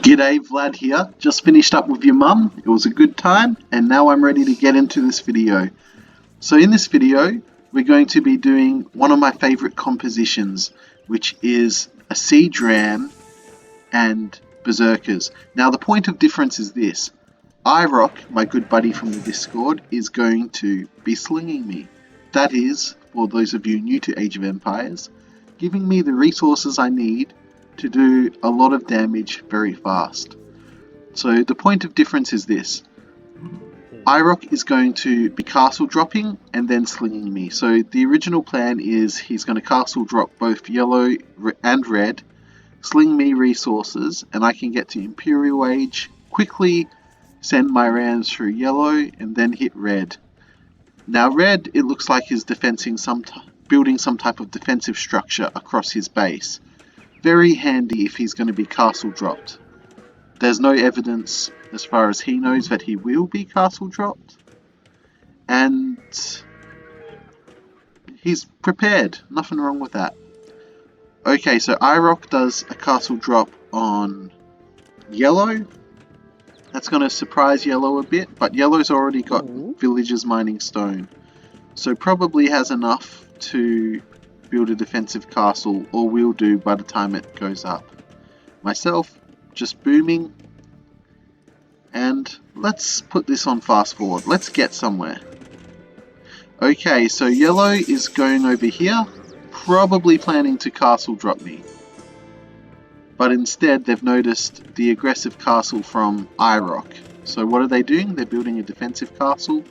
G'day, Vlad here. Just finished up with your mum. It was a good time, and now I'm ready to get into this video. So in this video, we're going to be doing one of my favorite compositions, which is a siege ram and berserkers. Now the point of difference is this. Irock, my good buddy from the Discord, is going to be slinging me. That is, for those of you new to Age of Empires, giving me the resources I need to do a lot of damage very fast. So the point of difference is this. Irock is going to be castle dropping and then slinging me. So the original plan is he's going to castle drop both yellow and red, sling me resources, and I can get to Imperial Age, quickly send my rams through yellow and then hit red. Now red, it looks like is building some type of defensive structure across his base. Very handy if he's going to be castle dropped. There's no evidence as far as he knows that he will be castle dropped. And he's prepared. Nothing wrong with that. Okay, so Irock does a castle drop on yellow. That's going to surprise yellow a bit, but yellow's already got villagers mining stone. So probably has enough to build a defensive castle, or will do by the time it goes up. Myself, just booming. And let's put this on fast forward. Let's get somewhere. Okay, so yellow is going over here, probably planning to castle drop me. But instead they've noticed the aggressive castle from Irock. So what are they doing? They're building a defensive castle.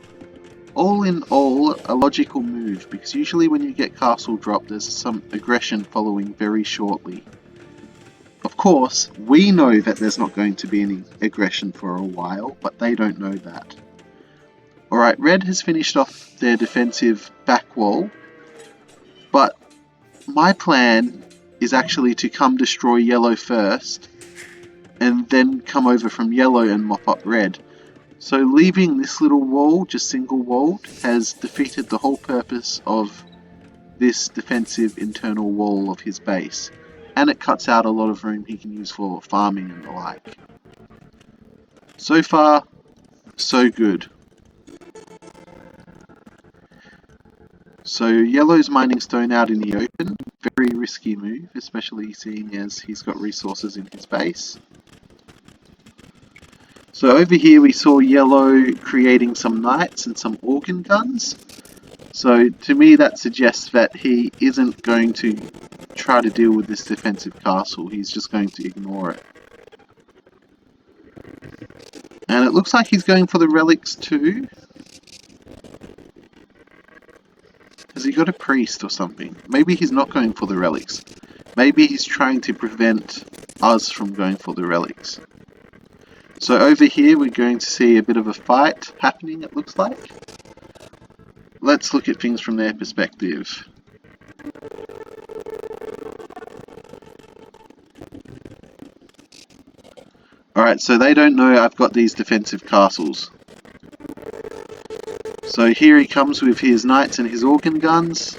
All in all, a logical move, because usually when you get castle dropped, there's some aggression following very shortly. Of course, we know that there's not going to be any aggression for a while, but they don't know that. Alright, red has finished off their defensive back wall, but my plan is actually to come destroy yellow first, and then come over from yellow and mop up red. So leaving this little wall, just single walled, has defeated the whole purpose of this defensive internal wall of his base. And it cuts out a lot of room he can use for farming and the like. So far, so good. So yellow's mining stone out in the open. Very risky move, especially seeing as he's got resources in his base. So over here we saw yellow creating some knights and some organ guns. So to me that suggests that he isn't going to try to deal with this defensive castle, he's just going to ignore it. And it looks like he's going for the relics too. Has he got a priest or something? Maybe he's not going for the relics. Maybe he's trying to prevent us from going for the relics. So over here we're going to see a bit of a fight happening, it looks like. Let's look at things from their perspective. Alright, so they don't know I've got these defensive castles. So here he comes with his knights and his organ guns.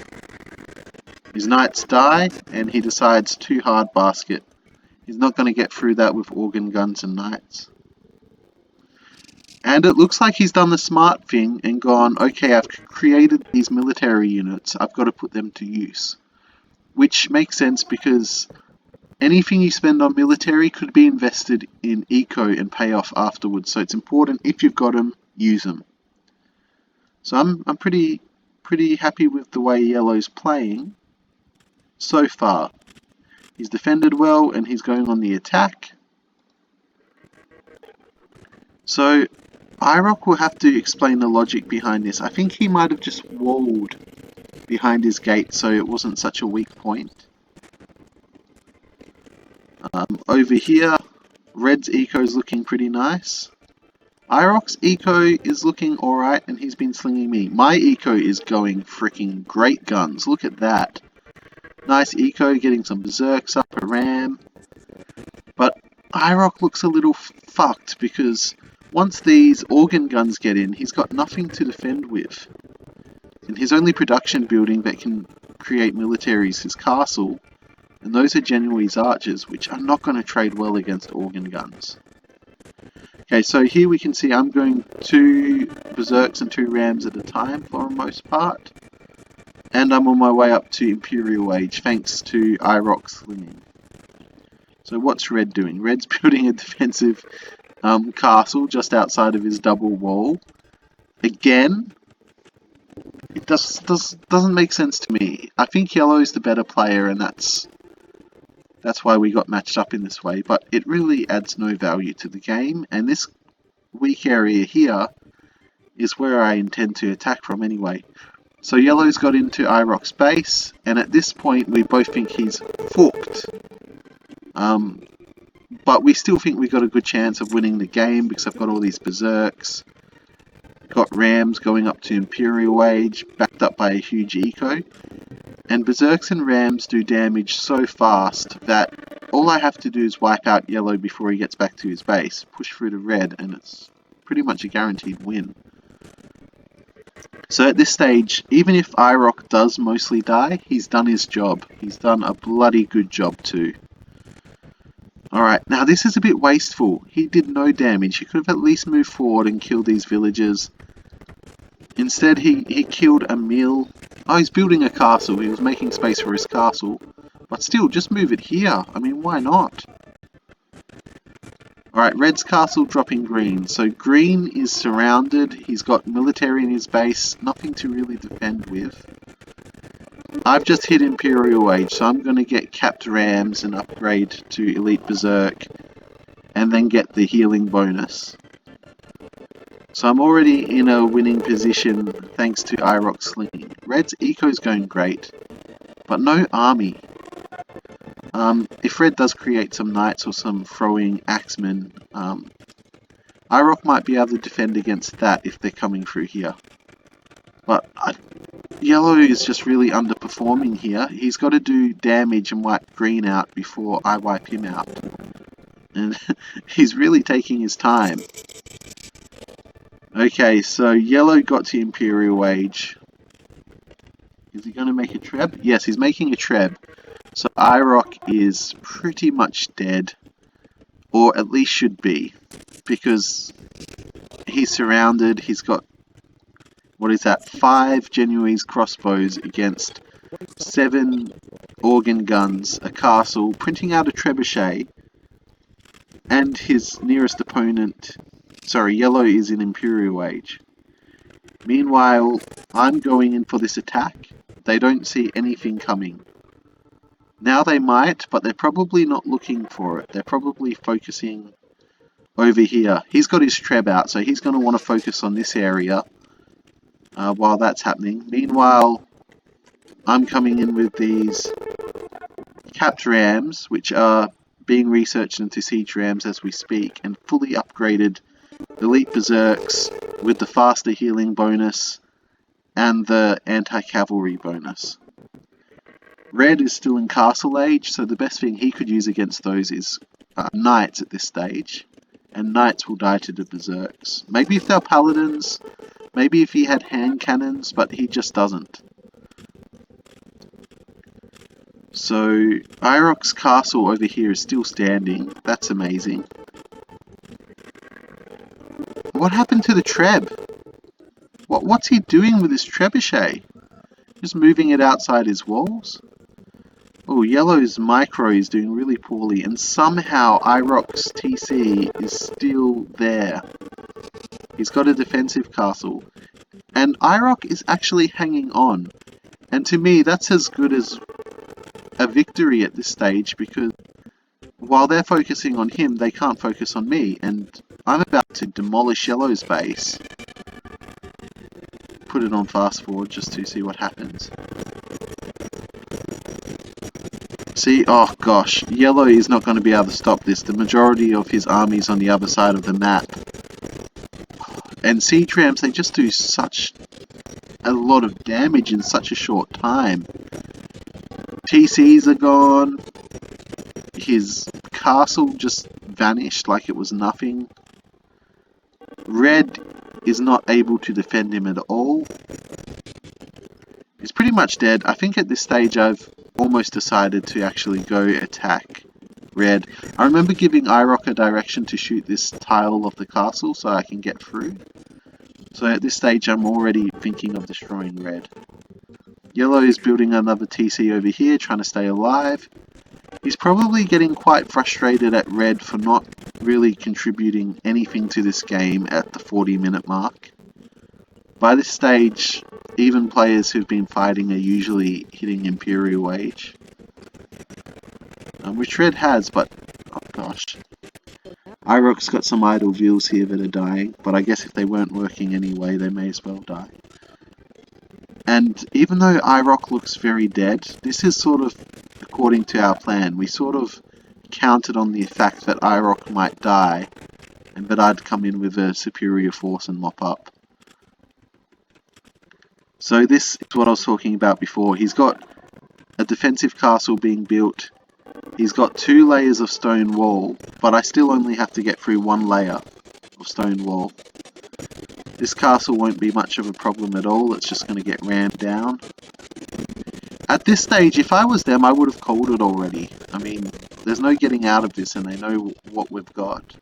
His knights die, and he decides too hard basket. He's not going to get through that with organ guns and knights. And it looks like he's done the smart thing and gone, okay, I've created these military units, I've got to put them to use. Which makes sense because anything you spend on military could be invested in eco and pay off afterwards. So it's important, if you've got them, use them. So I'm pretty happy with the way yellow's playing so far. He's defended well and he's going on the attack. So Irock will have to explain the logic behind this. I think he might have just walled behind his gate so it wasn't such a weak point. Over here, red's eco is looking pretty nice. Irock's eco is looking alright and he's been slinging me. My eco is going freaking great guns. Look at that. Nice eco, getting some berserks up, a ram. But Irock looks a little fucked because once these organ guns get in, he's got nothing to defend with. And his only production building that can create military is his castle. And those are Genoese archers, which are not going to trade well against organ guns. Okay, so here we can see I'm going 2 Berserks and 2 Rams at a time for the most part. And I'm on my way up to Imperial Age, thanks to Irock slinging. So what's Red doing? Red's building a defensive castle just outside of his double wall. Again, it doesn't make sense to me. I think Yellow's the better player, and that's why we got matched up in this way. But it really adds no value to the game, and this weak area here is where I intend to attack from anyway. So Yellow's got into Irock's base, and at this point we both think he's fucked. But we still think we've got a good chance of winning the game because I've got all these Berserks. Got Rams going up to Imperial Age, backed up by a huge eco. And Berserks and Rams do damage so fast that all I have to do is wipe out Yellow before he gets back to his base, push through to Red, and it's pretty much a guaranteed win. So at this stage, even if Irock does mostly die, he's done his job. He's done a bloody good job too. Alright, now this is a bit wasteful. He did no damage. He could have at least moved forward and killed these villagers. Instead, he killed a mill. Oh, he's building a castle. He was making space for his castle. But still, just move it here. I mean, why not? Alright, Red's castle dropping green. So green is surrounded. He's got military in his base. Nothing to really defend with. I've just hit Imperial Age, so I'm going to get capped Rams and upgrade to Elite Berserk. And then get the healing bonus. So I'm already in a winning position thanks to Irock slinging. Red's eco's going great. But no army. If Red does create some knights or some throwing axemen, Irock might be able to defend against that if they're coming through here. But Yellow is just really underperforming here. He's got to do damage and wipe green out before I wipe him out. And he's really taking his time. Okay, so Yellow got to Imperial Age. Is he going to make a treb? Yes, he's making a treb. So Irock is pretty much dead. Or at least should be. Because he's surrounded. He's got, what is that, 5 Genoese crossbows against 7 organ guns, a castle, printing out a trebuchet. And his nearest opponent, sorry, Yellow is in Imperial Age. Meanwhile, I'm going in for this attack. They don't see anything coming. Now they might, but they're probably not looking for it. They're probably focusing over here. He's got his treb out, so he's going to want to focus on this area while that's happening. Meanwhile, I'm coming in with these capped Rams, which are being researched into siege Rams as we speak, and fully upgraded Elite Berserks with the faster healing bonus and the anti-cavalry bonus. Red is still in Castle Age, so the best thing he could use against those is Knights at this stage. And Knights will die to the Berserks. Maybe if they're Paladins, maybe if he had hand cannons, but he just doesn't. So, Irock's castle over here is still standing. That's amazing. What happened to the treb? What's he doing with his trebuchet? Just moving it outside his walls? Oh, Yellow's micro is doing really poorly, and somehow Irock's TC is still there. He's got a defensive castle. And Irock is actually hanging on. And to me, that's as good as a victory at this stage, because while they're focusing on him, they can't focus on me, and I'm about to demolish Yellow's base. Put it on fast forward just to see what happens. See, oh gosh, Yellow is not going to be able to stop this. The majority of his army's on the other side of the map. And siege Rams, they just do such a lot of damage in such a short time. TCs are gone. His castle just vanished like it was nothing. Red is not able to defend him at all. He's pretty much dead. I think at this stage I've almost decided to actually go attack red. I remember giving Irock a direction to shoot this tile of the castle so I can get through. So at this stage I'm already thinking of destroying red. Yellow is building another TC over here, trying to stay alive. He's probably getting quite frustrated at red for not really contributing anything to this game at the 40-minute mark. By this stage, even players who've been fighting are usually hitting Imperial Wage. Which red has, but oh gosh. Irock's got some idle veals here that are dying, but I guess if they weren't working anyway, they may as well die. And even though Irock looks very dead, this is sort of according to our plan. We sort of counted on the fact that Irock might die, and that I'd come in with a superior force and mop up. So this is what I was talking about before. He's got a defensive castle being built. He's got 2 layers of stone wall, but I still only have to get through 1 layer of stone wall. This castle won't be much of a problem at all, it's just going to get rammed down. At this stage, if I was them, I would have called it already. I mean, there's no getting out of this and they know what we've got.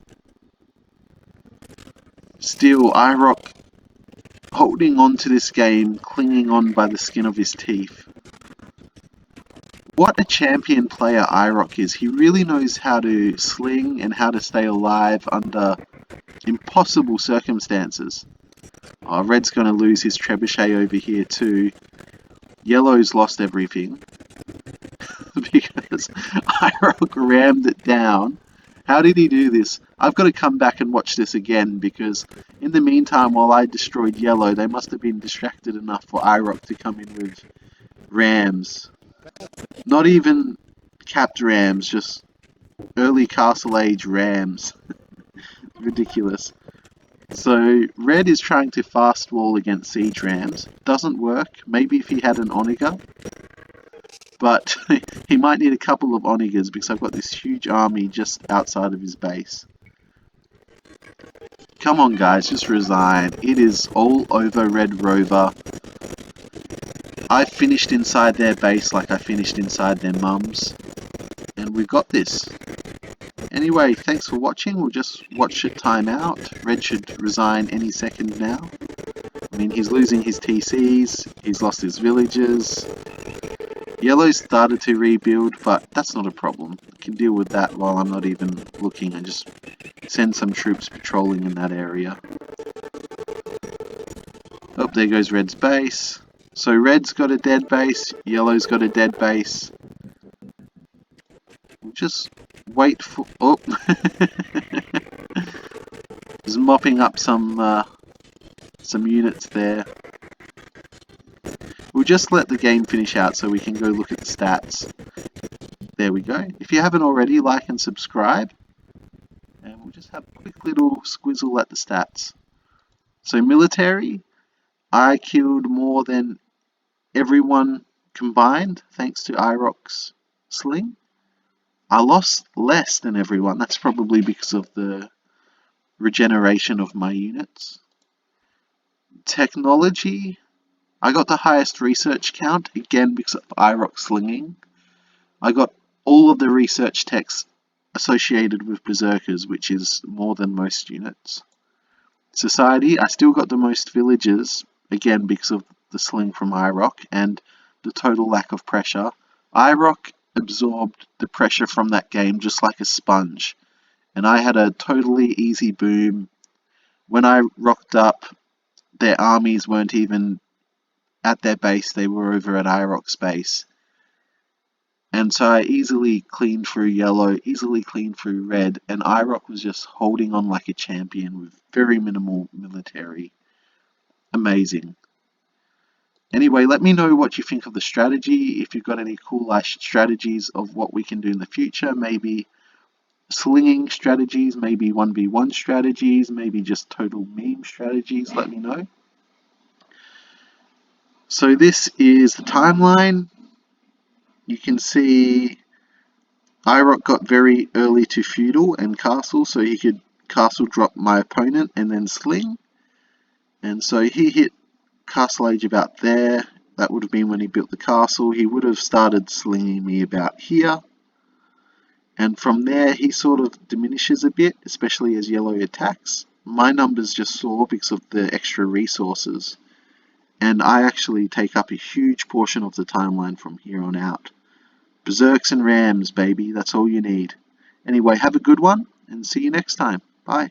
Still, Irock holding on to this game, clinging on by the skin of his teeth. What a champion player Irock is. He really knows how to sling and how to stay alive under impossible circumstances. Oh, red's going to lose his trebuchet over here too. Yellow's lost everything. Because Irock rammed it down. How did he do this? I've got to come back and watch this again, because in the meantime, while I destroyed yellow, they must have been distracted enough for Irock to come in with rams. Not even capped rams, just early castle age rams. Ridiculous. So red is trying to fast wall against siege rams. Doesn't work. Maybe if he had an onager. But he might need a couple of onagers because I've got this huge army just outside of his base. Come on guys, just resign. It is all over Red Rover. I finished inside their base like I finished inside their mums. And we've got this. Anyway, thanks for watching. We'll just watch it time out. Red should resign any second now. I mean, he's losing his TCs. He's lost his villages. Yellow started to rebuild, but that's not a problem. I can deal with that while I'm not even looking and just send some troops patrolling in that area. Oh, there goes Red's base. So Red's got a dead base, Yellow's got a dead base. We'll just wait for... Oh! Just mopping up some units there. We'll just let the game finish out so we can go look at the stats. There we go. If you haven't already, like and subscribe. And we'll just have a quick little squizzle at the stats. So military, I killed more than everyone combined, thanks to Irock's sling. I lost less than everyone. That's probably because of the regeneration of my units. Technology, I got the highest research count, again because of Irock slinging. I got all of the research techs associated with Berserkers, which is more than most units. Society, I still got the most villages, again because of the sling from Irock and the total lack of pressure. Irock absorbed the pressure from that game just like a sponge, and I had a totally easy boom. When I rocked up, their armies weren't even at their base, they were over at Irock's base. And so I easily cleaned through yellow, easily cleaned through red, and Irock was just holding on like a champion with very minimal military. Amazing. Anyway, let me know what you think of the strategy, if you've got any cool strategies of what we can do in the future, maybe slinging strategies, maybe 1v1 strategies, maybe just total meme strategies, let me know. So this is the timeline. You can see Irock got very early to feudal and castle, so he could castle drop my opponent and then sling. And so he hit castle age about there. that would have been when he built the castle, he would have started slinging me about here. And from there, he sort of diminishes a bit, especially as yellow attacks. My numbers just soar because of the extra resources. And I actually take up a huge portion of the timeline from here on out. Berserks and Rams, baby, that's all you need. Anyway, have a good one, and see you next time. Bye.